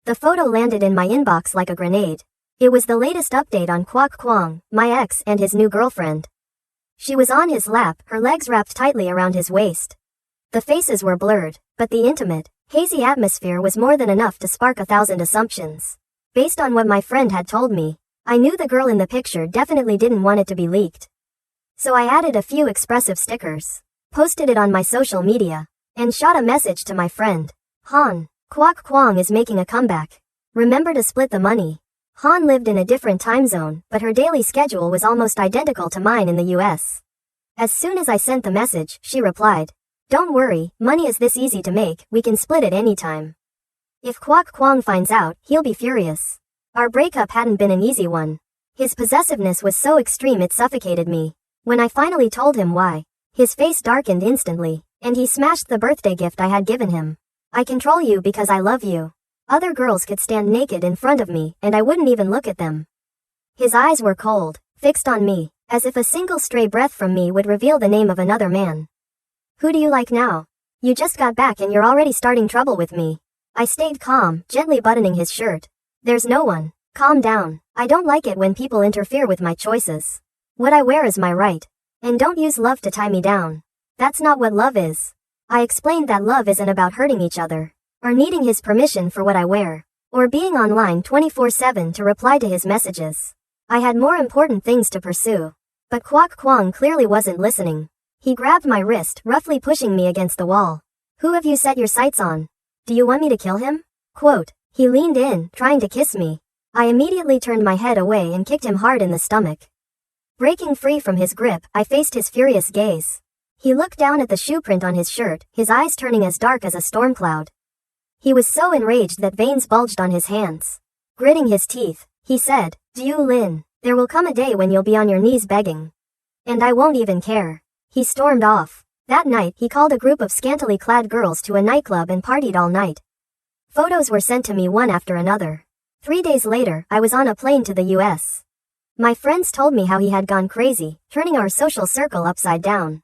The photo landed in my inbox like a grenade. It was the latest update on Quoc Cuong, my ex and his new girlfriend. She was on his lap, her legs wrapped tightly around his waist. The faces were blurred, but the intimate, hazy atmosphere was more than enough to spark 1,000 assumptions. Based on what my friend had told me, I knew the girl in the picture definitely didn't want it to be leaked. So I added a few expressive stickers, posted it on my social media, and shot a message to my friend. Han, Quoc Cuong is making a comeback. Remember to split the money. Han lived in a different time zone, but her daily schedule was almost identical to mine in the US. As soon as I sent the message, she replied, "Don't worry, money is this easy to make, we can split it anytime." If Quoc Cuong finds out, he'll be furious. Our breakup hadn't been an easy one. His possessiveness was so extreme it suffocated me. When I finally told him why, his face darkened instantly, and he smashed the birthday gift I had given him. "I control you because I love you. Other girls could stand naked in front of me, and I wouldn't even look at them." His eyes were cold, fixed on me, as if a single stray breath from me would reveal the name of another man. "Who do you like now? You just got back and you're already starting trouble with me." I stayed calm, gently buttoning his shirt. "There's no one. Calm down. I don't like it when people interfere with my choices. What I wear is my right. And don't use love to tie me down. That's not what love is." I explained that love isn't about hurting each other, or needing his permission for what I wear, or being online 24/7 to reply to his messages. I had more important things to pursue. But Quoc Cuong clearly wasn't listening. He grabbed my wrist, roughly pushing me against the wall. "Who have you set your sights on? Do you want me to kill him?" Quote. He leaned in, trying to kiss me. I immediately turned my head away and kicked him hard in the stomach. Breaking free from his grip, I faced his furious gaze. He looked down at the shoe print on his shirt, his eyes turning as dark as a storm cloud. He was so enraged that veins bulged on his hands. Gritting his teeth, he said, "Du Lin, there will come a day when you'll be on your knees begging. And I won't even care." He stormed off. That night, he called a group of scantily clad girls to a nightclub and partied all night. Photos were sent to me one after another. 3 days later, I was on a plane to the US. My friends told me how he had gone crazy, turning our social circle upside down.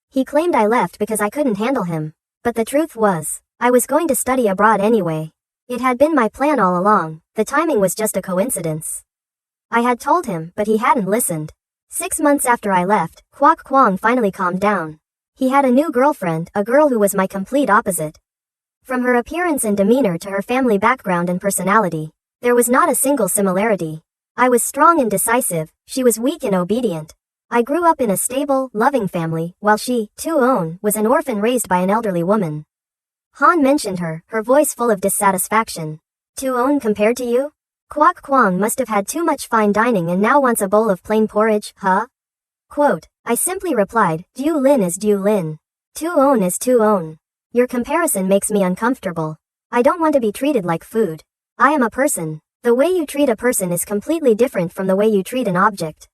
He claimed I left because I couldn't handle him. But the truth was, I was going to study abroad anyway. It had been my plan all along, the timing was just a coincidence. I had told him, but he hadn't listened. 6 months after I left, Quoc Cuong finally calmed down. He had a new girlfriend, a girl who was my complete opposite. From her appearance and demeanor to her family background and personality, there was not a single similarity. I was strong and decisive, she was weak and obedient. I grew up in a stable, loving family, while she, Tu Oanh, was an orphan raised by an elderly woman. Han mentioned her, her voice full of dissatisfaction. "Tu Oanh compared to you? Quoc Cuong must have had too much fine dining and now wants a bowl of plain porridge, huh?" Quote. I simply replied, "Du Lin is Du Lin. Tu Oanh is Tu Oanh. Your comparison makes me uncomfortable. I don't want to be treated like food. I am a person. The way you treat a person is completely different from the way you treat an object."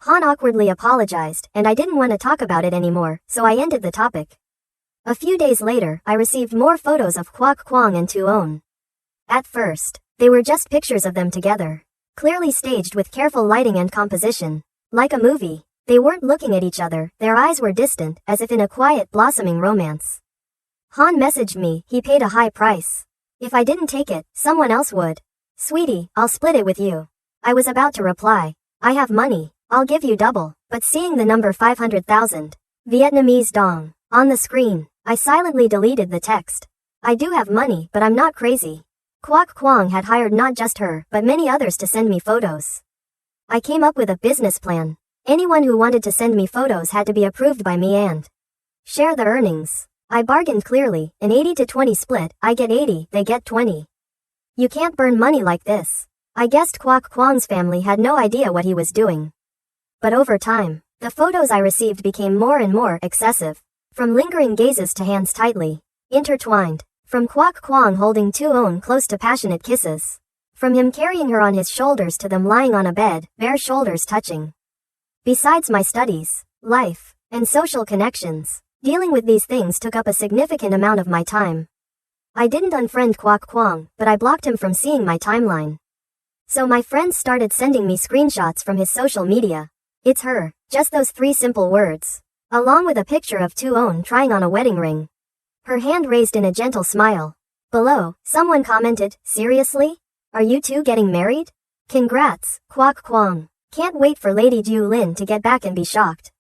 Han awkwardly apologized, and I didn't want to talk about it anymore, so I ended the topic. A few days later, I received more photos of Quoc Cuong and Tu Oanh. At first, they were just pictures of them together, clearly staged with careful lighting and composition. Like a movie, they weren't looking at each other, their eyes were distant, as if in a quiet, blossoming romance. Han messaged me, he paid a high price. If I didn't take it, someone else would. "Sweetie, I'll split it with you." I was about to reply, "I have money. I'll give you double," but seeing the number 500,000, Vietnamese dong, on the screen, I silently deleted the text. I do have money, but I'm not crazy. Quoc Cuong had hired not just her, but many others to send me photos. I came up with a business plan. Anyone who wanted to send me photos had to be approved by me and share the earnings. I bargained clearly, an 80-20 split, I get 80, they get 20. You can't burn money like this. I guessed Quoc Cuong's family had no idea what he was doing. But over time, the photos I received became more and more excessive. From lingering gazes to hands tightly intertwined. From Quoc Cuong holding Tu Oanh close to passionate kisses. From him carrying her on his shoulders to them lying on a bed, bare shoulders touching. Besides my studies, life, and social connections, dealing with these things took up a significant amount of my time. I didn't unfriend Quoc Cuong, but I blocked him from seeing my timeline. So my friends started sending me screenshots from his social media. "It's her," just those 3 simple words, along with a picture of Tu Oanh trying on a wedding ring. Her hand raised in a gentle smile. Below, someone commented, seriously? Are you two getting married? Congrats, Quoc Cuong. Can't wait for Lady Ju Lin to get back and be shocked.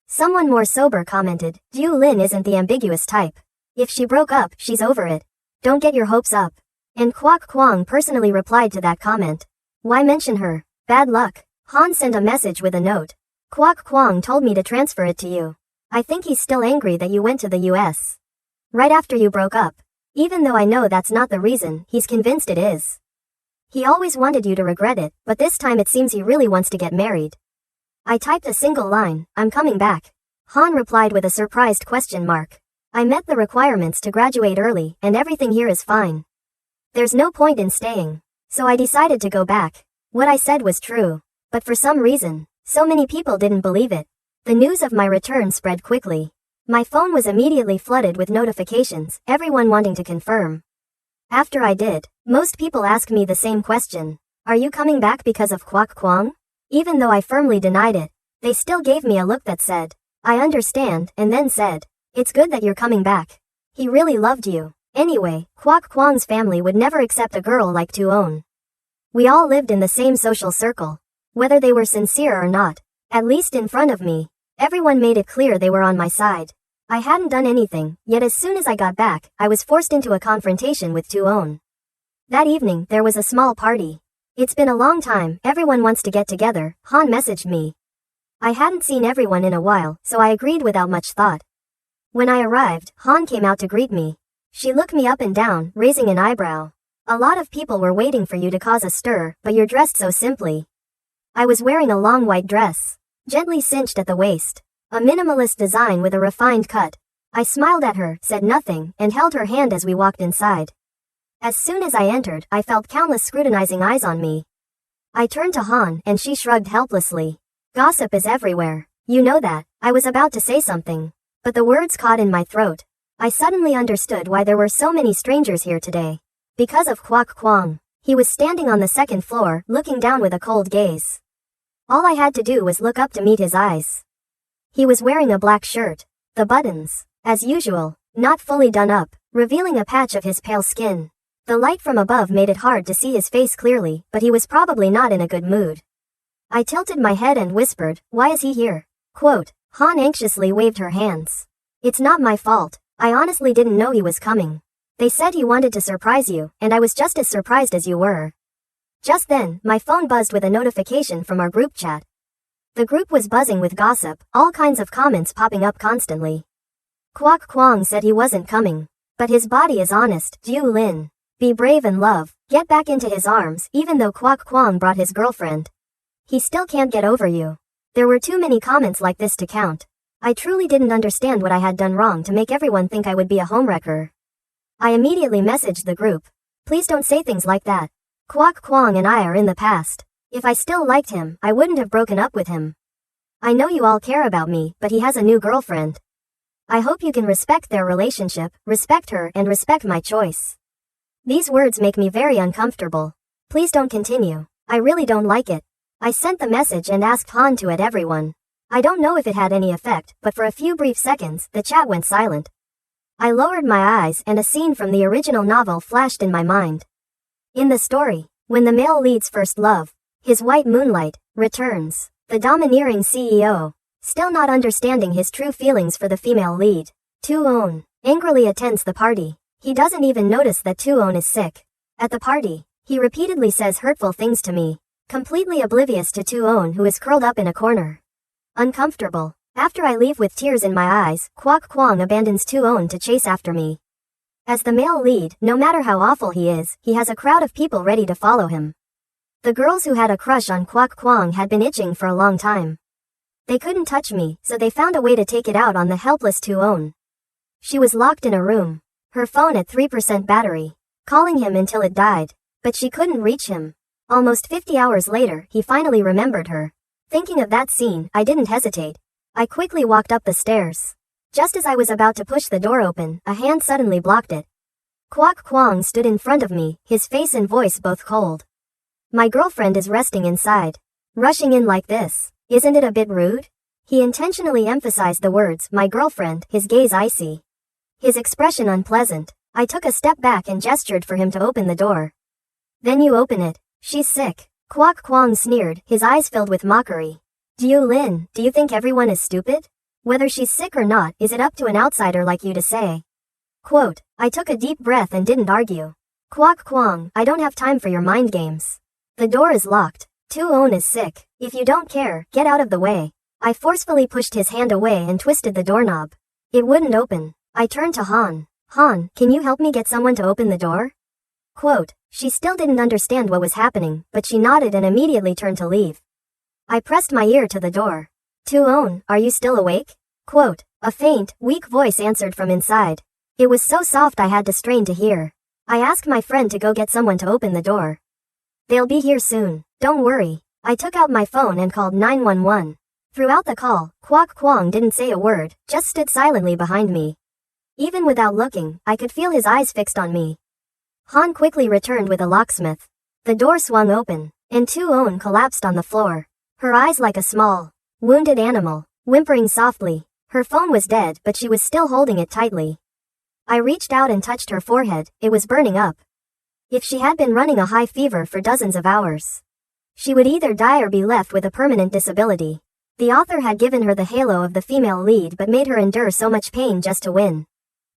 Someone more sober commented, Ju Lin isn't the ambiguous type. If she broke up, she's over it. Don't get your hopes up. And Quoc Cuong personally replied to that comment. Why mention her? Bad luck. Han sent a message with a note. Quoc Cuong told me to transfer it to you. I think he's still angry that you went to the US. Right after you broke up. Even though I know that's not the reason, he's convinced it is. He always wanted you to regret it, but this time it seems he really wants to get married. I typed a single line, I'm coming back. Han replied with a surprised question mark. I met the requirements to graduate early, and everything here is fine. There's no point in staying. So I decided to go back. What I said was true. But for some reason, so many people didn't believe it. The news of my return spread quickly. My phone was immediately flooded with notifications, everyone wanting to confirm. After I did, most people asked me the same question. Are you coming back because of Quoc Cuong? Even though I firmly denied it, they still gave me a look that said, I understand, and then said, it's good that you're coming back. He really loved you. Anyway, Quoc Cuong's family would never accept a girl like Tu Oanh. We all lived in the same social circle. Whether they were sincere or not, at least in front of me, everyone made it clear they were on my side. I hadn't done anything, yet as soon as I got back, I was forced into a confrontation with Tu Oanh. That evening, there was a small party. It's been a long time, everyone wants to get together, Han messaged me. I hadn't seen everyone in a while, so I agreed without much thought. When I arrived, Han came out to greet me. She looked me up and down, raising an eyebrow. A lot of people were waiting for you to cause a stir, but you're dressed so simply. I was wearing a long white dress, gently cinched at the waist. A minimalist design with a refined cut. I smiled at her, said nothing, and held her hand as we walked inside. As soon as I entered, I felt countless scrutinizing eyes on me. I turned to Han, and she shrugged helplessly. Gossip is everywhere. You know that. I was about to say something, but the words caught in my throat. I suddenly understood why there were so many strangers here today. Because of Quoc Cuong. He was standing on the second floor, looking down with a cold gaze. All I had to do was look up to meet his eyes. He was wearing a black shirt. The buttons, as usual, not fully done up, revealing a patch of his pale skin. The light from above made it hard to see his face clearly, but he was probably not in a good mood. I tilted my head and whispered, why is he here? Quote, Han anxiously waved her hands. It's not my fault. I honestly didn't know he was coming. They said he wanted to surprise you, and I was just as surprised as you were. Just then, my phone buzzed with a notification from our group chat. The group was buzzing with gossip, all kinds of comments popping up constantly. Quoc Cuong said he wasn't coming. But his body is honest, Ju Lin. Be brave and love, get back into his arms, even though Quoc Cuong brought his girlfriend. He still can't get over you. There were too many comments like this to count. I truly didn't understand what I had done wrong to make everyone think I would be a homewrecker. I immediately messaged the group. Please don't say things like that. Quoc Cuong and I are in the past. If I still liked him, I wouldn't have broken up with him. I know you all care about me, but he has a new girlfriend. I hope you can respect their relationship, respect her, and respect my choice. These words make me very uncomfortable. Please don't continue. I really don't like it. I sent the message and asked Han to add everyone. I don't know if it had any effect, but for a few brief seconds, the chat went silent. I lowered my eyes and a scene from the original novel flashed in my mind. In the story, when the male lead's first love, his white moonlight, returns, the domineering CEO, still not understanding his true feelings for the female lead, Tu Oanh, angrily attends the party. He doesn't even notice that Tu Oanh is sick. At the party, he repeatedly says hurtful things to me, completely oblivious to Tu Oanh who is curled up in a corner. Uncomfortable. After I leave with tears in my eyes, Quoc Cuong abandons Tu Oanh to chase after me. As the male lead, no matter how awful he has a crowd of people ready to follow him. The girls who had a crush on Quoc Cuong had been itching for a long time. They couldn't touch me, so they found a way to take it out on the helpless Tu Oanh. She was locked in a room, her phone at 3% battery, calling him until it died, but she couldn't reach him. Almost 50 hours later, he finally remembered her. Thinking of that scene, I didn't hesitate. I quickly walked up the stairs. Just as I was about to push the door open, a hand suddenly blocked it. Quoc Cuong stood in front of me, his face and voice both cold. My girlfriend is resting inside. Rushing in like this, isn't it a bit rude? He intentionally emphasized the words, my girlfriend, his gaze icy. His expression unpleasant. I took a step back and gestured for him to open the door. Then you open it. She's sick. Quoc Cuong sneered, his eyes filled with mockery. Lin, do you think everyone is stupid? Whether she's sick or not, is it up to an outsider like you to say? Quote, I took a deep breath and didn't argue. Quoc Cuong, I don't have time for your mind games. The door is locked. Tu Oanh is sick. If you don't care, get out of the way. I forcefully pushed his hand away and twisted the doorknob. It wouldn't open. I turned to Han. Han, can you help me get someone to open the door? Quote, she still didn't understand what was happening, but she nodded and immediately turned to leave. I pressed my ear to the door. Tu Oanh, are you still awake? Quote, a faint, weak voice answered from inside. It was so soft I had to strain to hear. I asked my friend to go get someone to open the door. They'll be here soon. Don't worry. I took out my phone and called 911. Throughout the call, Quoc Cuong didn't say a word, just stood silently behind me. Even without looking, I could feel his eyes fixed on me. Han quickly returned with a locksmith. The door swung open, and Tu Oanh collapsed on the floor. Her eyes like a small, wounded animal, whimpering softly. Her phone was dead, but she was still holding it tightly. I reached out and touched her forehead, it was burning up. If she had been running a high fever for dozens of hours, she would either die or be left with a permanent disability. The author had given her the halo of the female lead but made her endure so much pain just to win.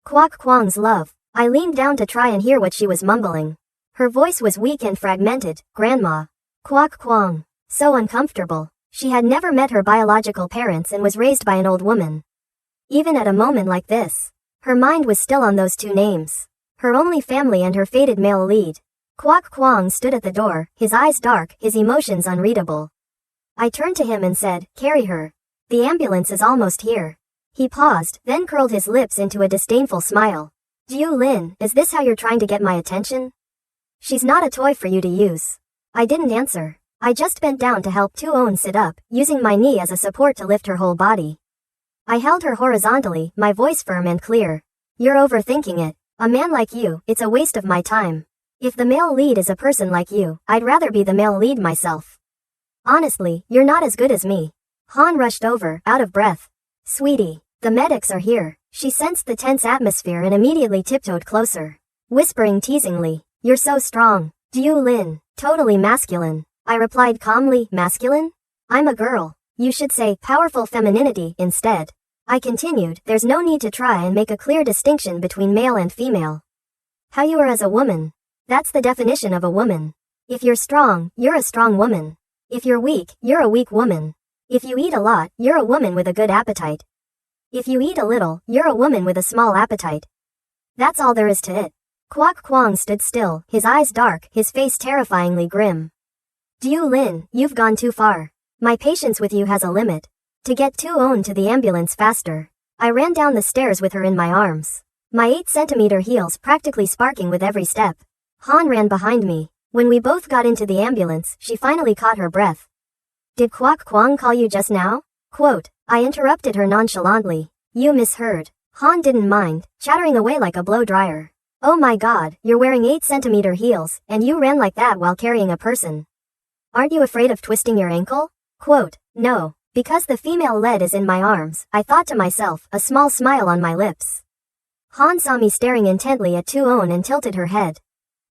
Quoc Cuong's love. I leaned down to try and hear what she was mumbling. Her voice was weak and fragmented. Grandma. Quoc Cuong. So uncomfortable. She had never met her biological parents and was raised by an old woman. Even at a moment like this, her mind was still on those two names. Her only family and her fated male lead. Quoc Cuong stood at the door, his eyes dark, his emotions unreadable. I turned to him and said, carry her. The ambulance is almost here. He paused, then curled his lips into a disdainful smile. Lin, is this how you're trying to get my attention? She's not a toy for you to use. I didn't answer. I just bent down to help Tu Oanh sit up, using my knee as a support to lift her whole body. I held her horizontally, my voice firm and clear. You're overthinking it. A man like you, it's a waste of my time. If the male lead is a person like you, I'd rather be the male lead myself. Honestly, you're not as good as me. Han rushed over, out of breath. Sweetie, the medics are here. She sensed the tense atmosphere and immediately tiptoed closer, whispering teasingly, you're so strong. Lin, totally masculine. I replied calmly, masculine? I'm a girl. You should say powerful femininity instead. I continued, there's no need to try and make a clear distinction between male and female. How you are as a woman. That's the definition of a woman. If you're strong, you're a strong woman. If you're weak, you're a weak woman. If you eat a lot, you're a woman with a good appetite. If you eat a little, you're a woman with a small appetite. That's all there is to it. Quoc Cuong stood still, his eyes dark, his face terrifyingly grim. Lin, you've gone too far. My patience with you has a limit. To get Tu Oanh to the ambulance faster, I ran down the stairs with her in my arms. My 8-centimeter heels practically sparking with every step. Han ran behind me. When we both got into the ambulance, she finally caught her breath. Did Quoc Cuong call you just now? Quote, I interrupted her nonchalantly. You misheard. Han didn't mind, chattering away like a blow dryer. Oh my god, you're wearing 8-centimeter heels, and you ran like that while carrying a person. Aren't you afraid of twisting your ankle? Quote, no, because the female lead is in my arms, I thought to myself, a small smile on my lips. Han saw me staring intently at Tu Oanh and tilted her head,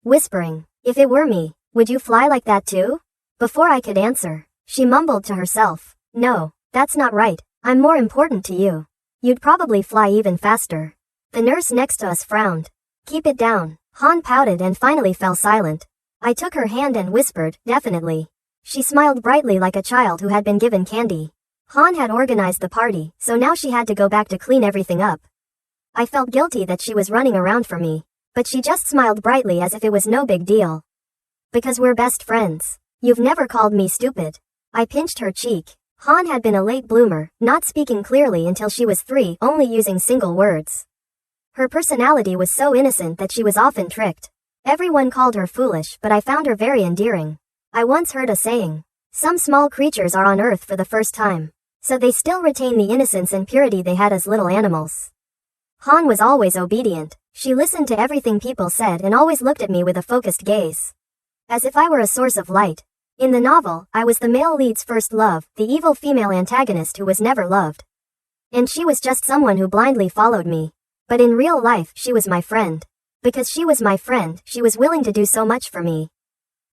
whispering, if it were me, would you fly like that too? Before I could answer, she mumbled to herself, no, that's not right, I'm more important to you. You'd probably fly even faster. The nurse next to us frowned. Keep it down. Han pouted and finally fell silent. I took her hand and whispered, definitely. She smiled brightly like a child who had been given candy. Han had organized the party, so now she had to go back to clean everything up. I felt guilty that she was running around for me, but she just smiled brightly as if it was no big deal. Because we're best friends. You've never called me stupid. I pinched her cheek. Han had been a late bloomer, not speaking clearly until she was 3, only using single words. Her personality was so innocent that she was often tricked. Everyone called her foolish, but I found her very endearing. I once heard a saying, some small creatures are on Earth for the first time, so they still retain the innocence and purity they had as little animals. Han was always obedient. She listened to everything people said and always looked at me with a focused gaze, as if I were a source of light. In the novel, I was the male lead's first love, the evil female antagonist who was never loved. And she was just someone who blindly followed me. But in real life, she was my friend. Because she was my friend, she was willing to do so much for me.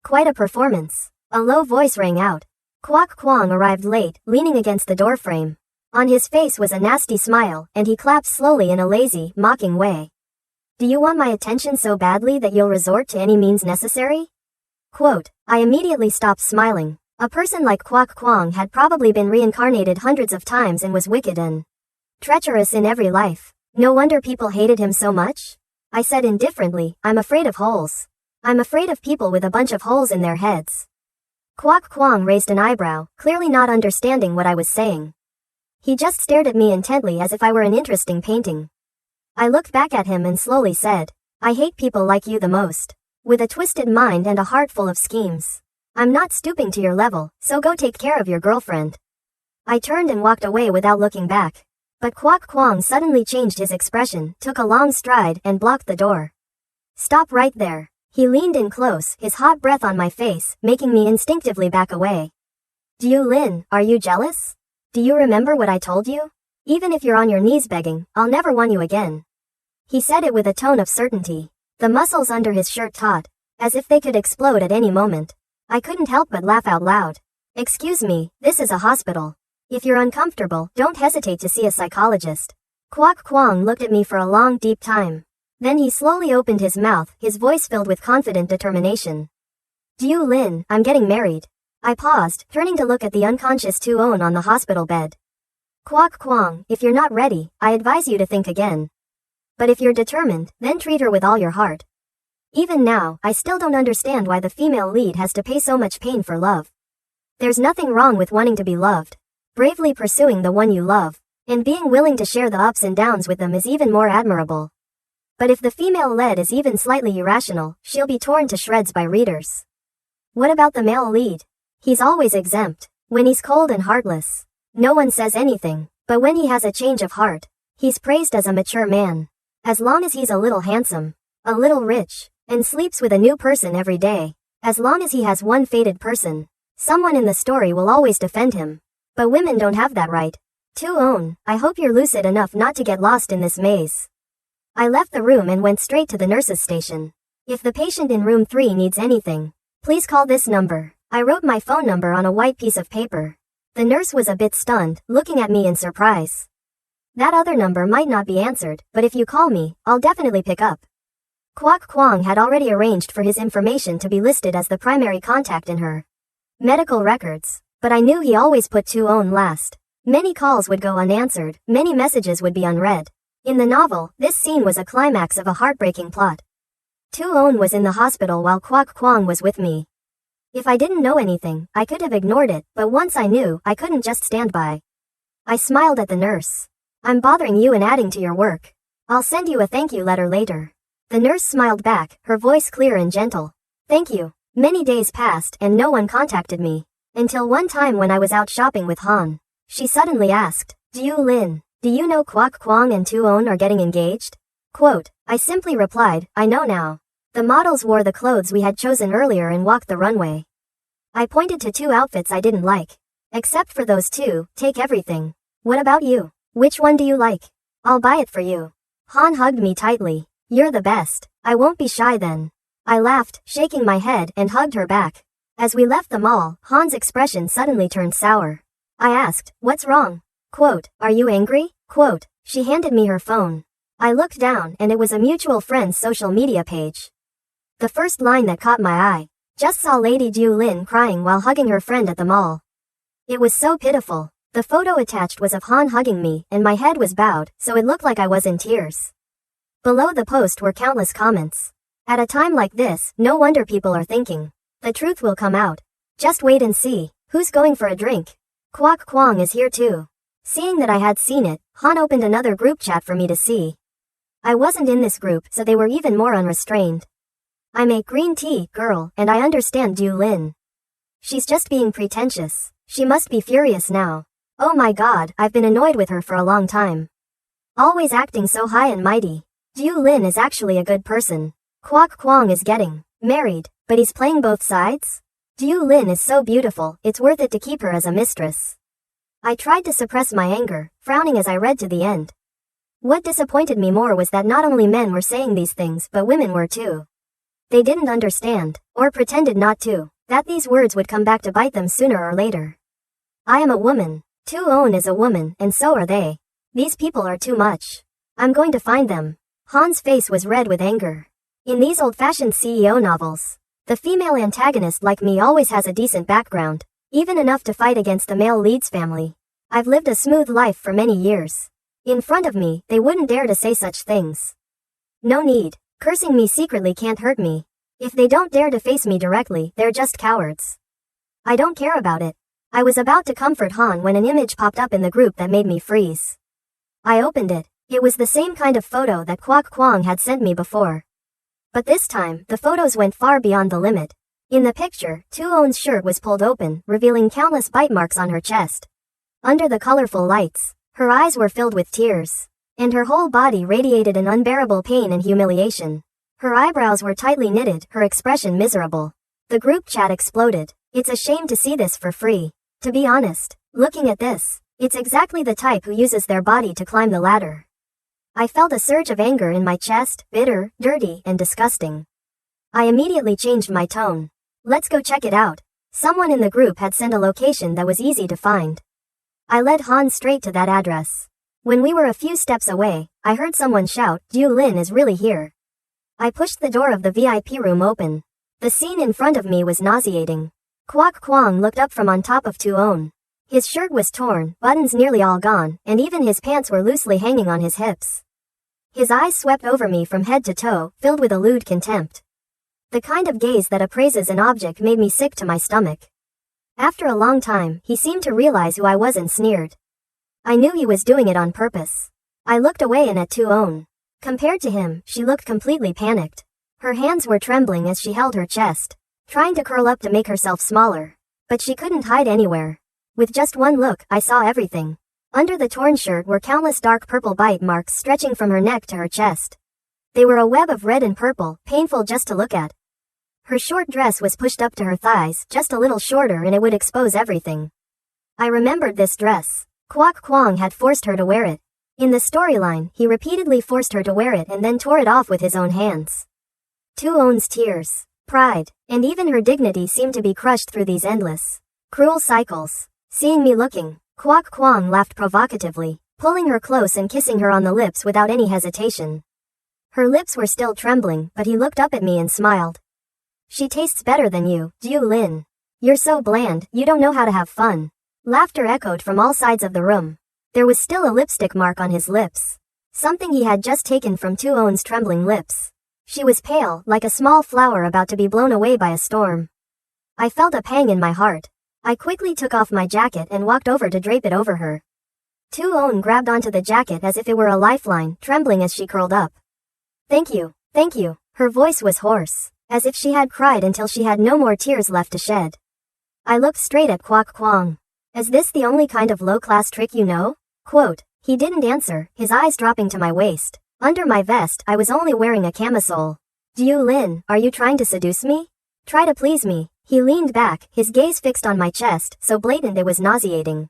Quite a performance. A low voice rang out. Quoc Cuong arrived late, leaning against the doorframe. On his face was a nasty smile, and he clapped slowly in a lazy, mocking way. Do you want my attention so badly that you'll resort to any means necessary? Quote. I immediately stopped smiling. A person like Quoc Cuong had probably been reincarnated hundreds of times and was wicked and treacherous in every life. No wonder people hated him so much? I said indifferently, I'm afraid of holes. I'm afraid of people with a bunch of holes in their heads. Quoc Cuong raised an eyebrow, clearly not understanding what I was saying. He just stared at me intently as if I were an interesting painting. I looked back at him and slowly said, I hate people like you the most. With a twisted mind and a heart full of schemes. I'm not stooping to your level, so go take care of your girlfriend. I turned and walked away without looking back. But Quoc Cuong suddenly changed his expression, took a long stride, and blocked the door. Stop right there. He leaned in close, his hot breath on my face, making me instinctively back away. Du Lin, are you jealous? Do you remember what I told you? Even if you're on your knees begging, I'll never want you again. He said it with a tone of certainty. The muscles under his shirt taut, as if they could explode at any moment. I couldn't help but laugh out loud. Excuse me, this is a hospital. If you're uncomfortable, don't hesitate to see a psychologist. Quoc Cuong looked at me for a long, deep time. Then he slowly opened his mouth, his voice filled with confident determination. Du Lin, I'm getting married. I paused, turning to look at the unconscious Tu Oanh on the hospital bed. Quoc Cuong, if you're not ready, I advise you to think again. But if you're determined, then treat her with all your heart. Even now, I still don't understand why the female lead has to pay so much pain for love. There's nothing wrong with wanting to be loved. Bravely pursuing the one you love, and being willing to share the ups and downs with them is even more admirable. But if the female lead is even slightly irrational, she'll be torn to shreds by readers. What about the male lead? He's always exempt. When he's cold and heartless, no one says anything, but when he has a change of heart, he's praised as a mature man. As long as he's a little handsome, a little rich, and sleeps with a new person every day, as long as he has one fated person, someone in the story will always defend him. But women don't have that right. Tu Oanh, I hope you're lucid enough not to get lost in this maze. I left the room and went straight to the nurse's station. If the patient in room 3 needs anything, please call this number. I wrote my phone number on a white piece of paper. The nurse was a bit stunned, looking at me in surprise. That other number might not be answered, but if you call me, I'll definitely pick up. Quoc Cuong had already arranged for his information to be listed as the primary contact in her medical records, but I knew he always put Tu Oanh last. Many calls would go unanswered, many messages would be unread. In the novel, this scene was a climax of a heartbreaking plot. Tu Oanh was in the hospital while Quoc Cuong was with me. If I didn't know anything, I could have ignored it, but once I knew, I couldn't just stand by. I smiled at the nurse. I'm bothering you and adding to your work. I'll send you a thank you letter later. The nurse smiled back, her voice clear and gentle. Thank you. Many days passed and no one contacted me. Until one time when I was out shopping with Han. She suddenly asked, Du Lin, do you know Quoc Cuong and Tu Oanh are getting engaged? Quote, I simply replied, I know now. The models wore the clothes we had chosen earlier and walked the runway. I pointed to 2 outfits I didn't like. Except for those 2, take everything. What about you? Which one do you like? I'll buy it for you. Han hugged me tightly. You're the best. I won't be shy then. I laughed, shaking my head, and hugged her back. As we left the mall, Han's expression suddenly turned sour. I asked, what's wrong? Quote, are you angry? Quote, she handed me her phone. I looked down and it was a mutual friend's social media page. The first line that caught my eye. Just saw Lady Du Lin crying while hugging her friend at the mall. It was so pitiful. The photo attached was of Han hugging me and my head was bowed, so it looked like I was in tears. Below the post were countless comments. At a time like this, no wonder people are thinking. The truth will come out. Just wait and see. Who's going for a drink? Quoc Cuong is here too. Seeing that I had seen it, Han opened another group chat for me to see. I wasn't in this group, so they were even more unrestrained. I make green tea, girl, and I understand Du Lin. She's just being pretentious. She must be furious now. Oh my god, I've been annoyed with her for a long time. Always acting so high and mighty. Du Lin is actually a good person. Quoc Cuong is getting married, but he's playing both sides? Du Lin is so beautiful, it's worth it to keep her as a mistress. I tried to suppress my anger, frowning as I read to the end. What disappointed me more was that not only men were saying these things but women were too. They didn't understand, or pretended not to, that these words would come back to bite them sooner or later. I am a woman. Tu Oanh is a woman, and so are they. These people are too much. I'm going to find them. Han's face was red with anger. In these old-fashioned CEO novels, the female antagonist like me always has a decent background, even enough to fight against the male lead's family. I've lived a smooth life for many years. In front of me, they wouldn't dare to say such things. No need. Cursing me secretly can't hurt me. If they don't dare to face me directly, they're just cowards. I don't care about it. I was about to comfort Han when an image popped up in the group that made me freeze. I opened it. It was the same kind of photo that Quoc Cuong had sent me before. But this time, the photos went far beyond the limit. In the picture, Tu Own's shirt was pulled open, revealing countless bite marks on her chest. Under the colorful lights, her eyes were filled with tears, and her whole body radiated an unbearable pain and humiliation. Her eyebrows were tightly knitted, her expression miserable. The group chat exploded. It's a shame to see this for free. To be honest, looking at this, it's exactly the type who uses their body to climb the ladder. I felt a surge of anger in my chest, bitter, dirty, and disgusting. I immediately changed my tone. Let's go check it out. Someone in the group had sent a location that was easy to find. I led Han straight to that address. When we were a few steps away, I heard someone shout, "Du Lin is really here." I pushed the door of the VIP room open. The scene in front of me was nauseating. Quoc Cuong looked up from on top of Tu Oanh. His shirt was torn, buttons nearly all gone, and even his pants were loosely hanging on his hips. His eyes swept over me from head to toe, filled with a lewd contempt. The kind of gaze that appraises an object made me sick to my stomach. After a long time, he seemed to realize who I was and sneered. I knew he was doing it on purpose. I looked away and at Tu Oanh. Compared to him, she looked completely panicked. Her hands were trembling as she held her chest, trying to curl up to make herself smaller. But she couldn't hide anywhere. With just one look, I saw everything. Under the torn shirt were countless dark purple bite marks stretching from her neck to her chest. They were a web of red and purple, painful just to look at. Her short dress was pushed up to her thighs, just a little shorter, and it would expose everything. I remembered this dress. Quoc Cuong had forced her to wear it. In the storyline, he repeatedly forced her to wear it and then tore it off with his own hands. Tu Own's tears, pride, and even her dignity seemed to be crushed through these endless, cruel cycles. Seeing me looking, Quoc Cuong laughed provocatively, pulling her close and kissing her on the lips without any hesitation. Her lips were still trembling, but he looked up at me and smiled. "She tastes better than you, Du Lin. You're so bland, you don't know how to have fun." Laughter echoed from all sides of the room. There was still a lipstick mark on his lips, something he had just taken from Tu Own's trembling lips. She was pale, like a small flower about to be blown away by a storm. I felt a pang in my heart. I quickly took off my jacket and walked over to drape it over her. Tu Oanh grabbed onto the jacket as if it were a lifeline, trembling as she curled up. Thank you. Her voice was hoarse, as if she had cried until she had no more tears left to shed. I looked straight at Quoc Cuong. "Is this the only kind of low-class trick you know?" Quote. He didn't answer, his eyes dropping to my waist. Under my vest, I was only wearing a camisole. "Du Lin, are you trying to seduce me? Try to please me." He leaned back, his gaze fixed on my chest, so blatant it was nauseating.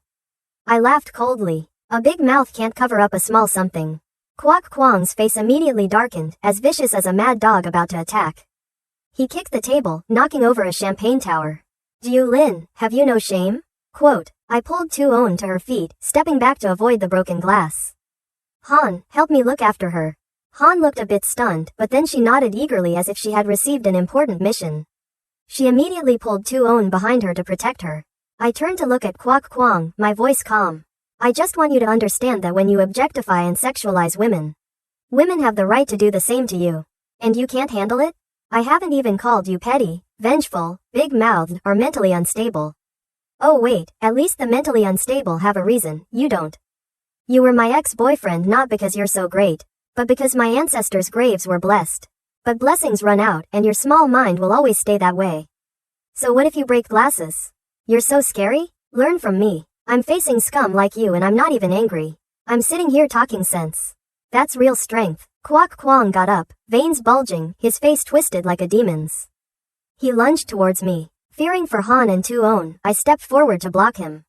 I laughed coldly. A big mouth can't cover up a small something. Quoc Cuong's face immediately darkened, as vicious as a mad dog about to attack. He kicked the table, knocking over a champagne tower. "Du Lin, have you no shame?" Quote. I pulled Tu Oanh to her feet, stepping back to avoid the broken glass. "Han, help me look after her." Han looked a bit stunned, but then she nodded eagerly as if she had received an important mission. She immediately pulled Tu Oanh behind her to protect her. I turned to look at Quoc Cuong, my voice calm. "I just want you to understand that when you objectify and sexualize women, women have the right to do the same to you. And you can't handle it? I haven't even called you petty, vengeful, big-mouthed, or mentally unstable. Oh wait, at least the mentally unstable have a reason, you don't. You were my ex-boyfriend not because you're so great, but because my ancestors' graves were blessed. But blessings run out, and your small mind will always stay that way. So what if you break glasses? You're so scary? Learn from me. I'm facing scum like you and I'm not even angry. I'm sitting here talking sense. That's real strength." Quoc Cuong got up, veins bulging, his face twisted like a demon's. He lunged towards me. Fearing for Han and Tu Oanh, I stepped forward to block him.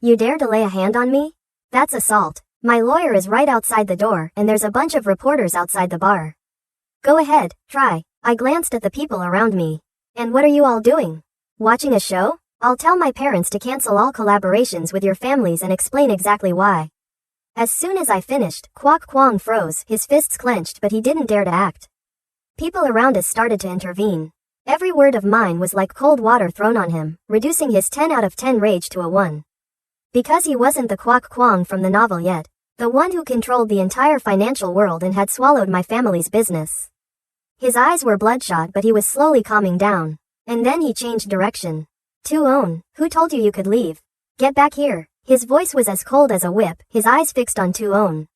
"You dare to lay a hand on me? That's assault. My lawyer is right outside the door and there's a bunch of reporters outside the bar. Go ahead, try. I glanced at the people around me. And what are you all doing? Watching a show? I'll tell my parents to cancel all collaborations with your families and explain exactly why. As soon as I finished, Quoc Cuong froze, his fists clenched, but he didn't dare to act. People around us started to intervene. Every word of mine was like cold water thrown on him, reducing his 10 out of 10 rage to a 1. Because he wasn't the Quoc Cuong from the novel yet, the one who controlled the entire financial world and had swallowed my family's business. His eyes were bloodshot, but he was slowly calming down. And then he changed direction. Tu Oanh, who told you could leave? Get back here. His voice was as cold as a whip, his eyes fixed on Tu Oanh.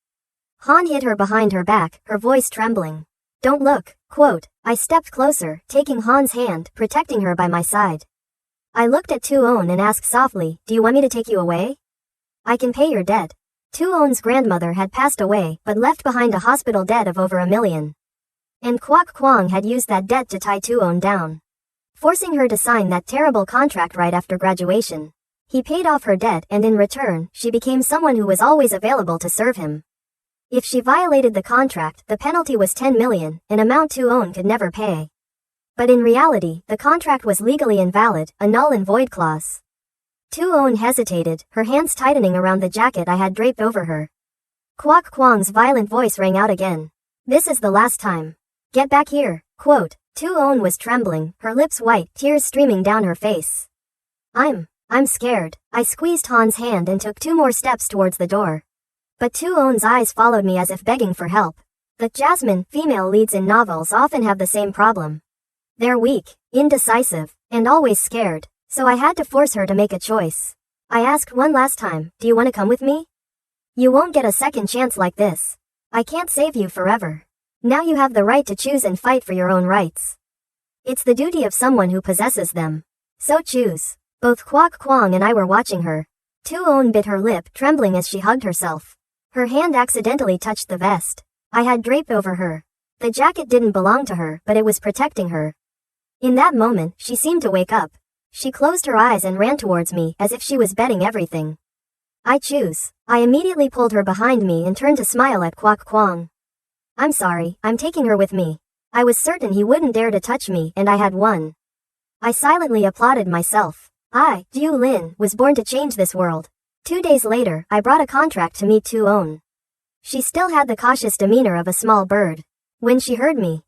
Han hit her behind her back, her voice trembling. Don't look, quote. I stepped closer, taking Han's hand, protecting her by my side. I looked at Tu Oanh and asked softly, do you want me to take you away? I can pay your debt. Tu Own's grandmother had passed away, but left behind a hospital debt of over $1 million. And Quoc Cuong had used that debt to tie Tu Oanh down, forcing her to sign that terrible contract right after graduation. He paid off her debt and in return, she became someone who was always available to serve him. If she violated the contract, the penalty was $10 million, an amount Tu Oanh could never pay. But in reality, the contract was legally invalid, a null and void clause. Tu Oanh hesitated, her hands tightening around the jacket I had draped over her. Quoc Cuong's violent voice rang out again. This is the last time. Get back here, quote. Tu Oanh was trembling, her lips white, tears streaming down her face. I'm scared. I squeezed Han's hand and took 2 more steps towards the door. But Tu Own's eyes followed me as if begging for help. The Jasmine, female leads in novels often have the same problem. They're weak, indecisive, and always scared, so I had to force her to make a choice. I asked one last time, do you want to come with me? You won't get a second chance like this. I can't save you forever. Now you have the right to choose and fight for your own rights. It's the duty of someone who possesses them. So choose. Both Quoc Cuong and I were watching her. Tu Oanh bit her lip, trembling as she hugged herself. Her hand accidentally touched the vest I had draped over her. The jacket didn't belong to her, but it was protecting her. In that moment, she seemed to wake up. She closed her eyes and ran towards me, as if she was betting everything. I choose. I immediately pulled her behind me and turned to smile at Quoc Cuong. I'm sorry, I'm taking her with me. I was certain he wouldn't dare to touch me, and I had won. I silently applauded myself. Du Lin, was born to change this world. 2 days later, I brought a contract to meet Tu Oanh. She still had the cautious demeanor of a small bird. When she heard me